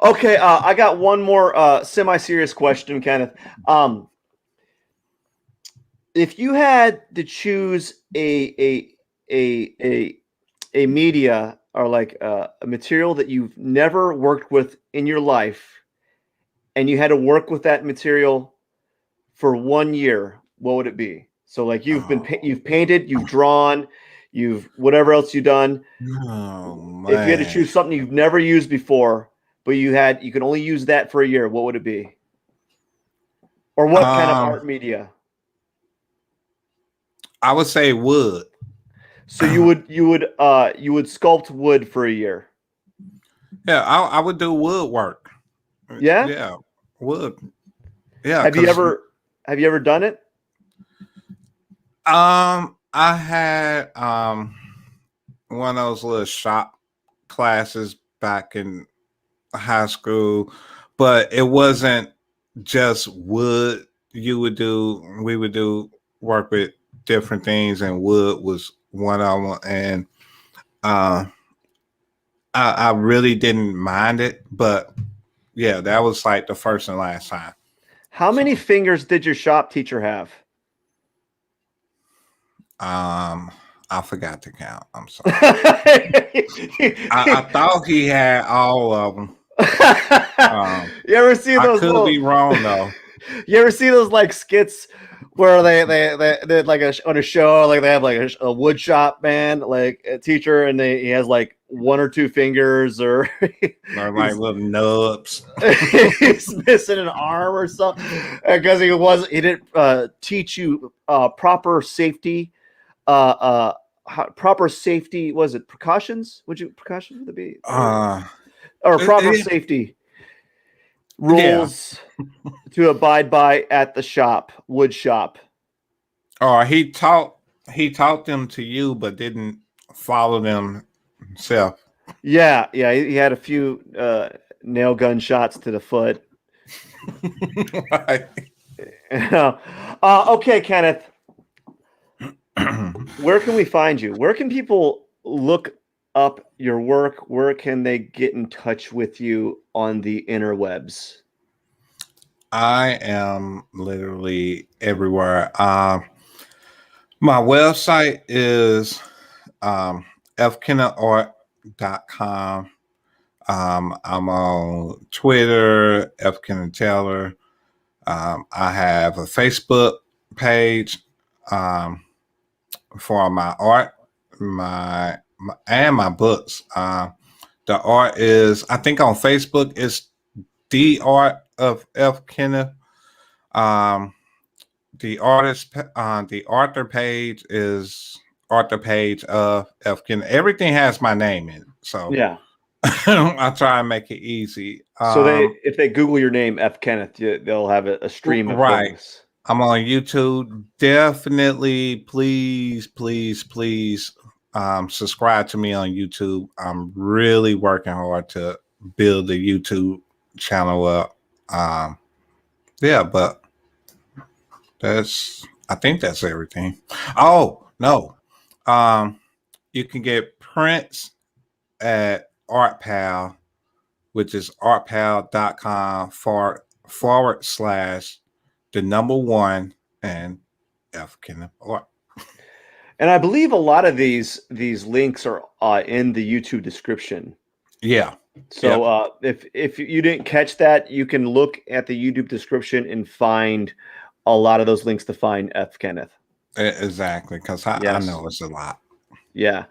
[SPEAKER 1] Okay, I got one more semi-serious question, Kenneth. Um, if you had to choose a media or like a material that you've never worked with in your life, and you had to work with that material for 1 year, what would it be? So like you've painted, you've drawn, you've whatever else you've done.
[SPEAKER 2] Oh
[SPEAKER 1] If you had to
[SPEAKER 2] man.
[SPEAKER 1] choose something you've never used before, but you can only use that for a year, what would it be? Or what kind of art media?
[SPEAKER 2] I would say wood.
[SPEAKER 1] So you would sculpt wood for a year.
[SPEAKER 2] Yeah, I would do woodwork.
[SPEAKER 1] Yeah?
[SPEAKER 2] Yeah, wood. Yeah,
[SPEAKER 1] Have you
[SPEAKER 2] because
[SPEAKER 1] ever done it?
[SPEAKER 2] I had one of those little shop classes back in high school, but it wasn't just wood. We would do work with different things, and wood was one of them. And uh, I really didn't mind it, but yeah, that was like the first and last time.
[SPEAKER 1] How many
[SPEAKER 2] So,
[SPEAKER 1] fingers did your shop teacher have?
[SPEAKER 2] I forgot to count. I'm sorry.
[SPEAKER 1] You
[SPEAKER 2] I thought he had all of them.
[SPEAKER 1] ever see
[SPEAKER 2] I
[SPEAKER 1] those
[SPEAKER 2] could be wrong though.
[SPEAKER 1] You ever see those like skits where they like on a show, like they have like a wood shop man, like a teacher, and he has like one or two fingers, or
[SPEAKER 2] They're like little nubs.
[SPEAKER 1] he's missing an arm or something because he didn't teach you proper safety. Proper safety, was it precautions? Precautions would it be? Or proper safety rules to abide by at the wood shop.
[SPEAKER 2] Or he taught them to you, but didn't follow them himself.
[SPEAKER 1] Yeah, he had a few nail gun shots to the foot.
[SPEAKER 2] Right.
[SPEAKER 1] Okay, Kenneth, where can we find you? Where can people look up your work? Where can they get in touch with you on the interwebs?
[SPEAKER 2] I am literally everywhere. My website is fkennethart.com. I'm on Twitter, fkennethtaylor. I have a Facebook page for my art, and my books. The art is, I think, on Facebook is The Art of F. Kenneth. The author page is Arthur Page of F. Kenneth. Everything has my name in it, so
[SPEAKER 1] Yeah.
[SPEAKER 2] I try and make it easy.
[SPEAKER 1] So if they Google your name, F. Kenneth, they'll have a stream of
[SPEAKER 2] Right.
[SPEAKER 1] things.
[SPEAKER 2] I'm on YouTube. Definitely, please subscribe to me on YouTube. I'm really working hard to build the YouTube channel up. Yeah, but I think that's everything. Oh, no. You can get prints at ArtPal, which is artpal.com/1 and F. Kenneth Art.
[SPEAKER 1] And I believe a lot of these links are in the YouTube description.
[SPEAKER 2] Yeah.
[SPEAKER 1] So if you didn't catch that, you can look at the YouTube description and find a lot of those links to find F. Kenneth.
[SPEAKER 2] Exactly, because I know it's a lot.
[SPEAKER 1] Yeah.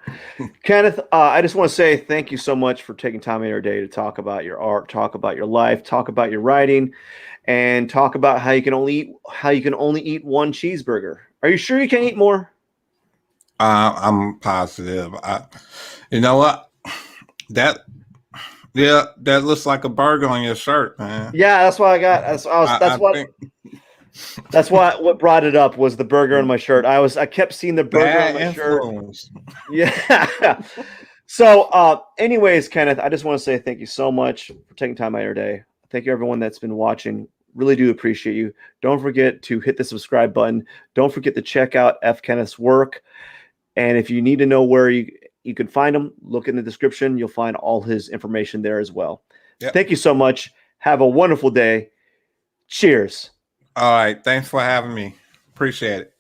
[SPEAKER 1] Kenneth, I just want to say thank you so much for taking time in your day to talk about your art, talk about your life, talk about your writing, and talk about how you can only eat one cheeseburger. Are you sure you can eat more?
[SPEAKER 2] I'm positive. You know what? That looks like a burger on your shirt, man.
[SPEAKER 1] Yeah, that's what I got. That's what brought it up was the burger on my shirt. I kept seeing the burger on my shirt. Yeah. So, anyways, Kenneth, I just want to say thank you so much for taking time out of your day. Thank you, everyone that's been watching. Really do appreciate you. Don't forget to hit the subscribe button. Don't forget to check out F. Kenneth's work. And if you need to know where you can find him, look in the description. You'll find all his information there as well. Yep. Thank you so much. Have a wonderful day. Cheers.
[SPEAKER 2] All right. Thanks for having me. Appreciate it.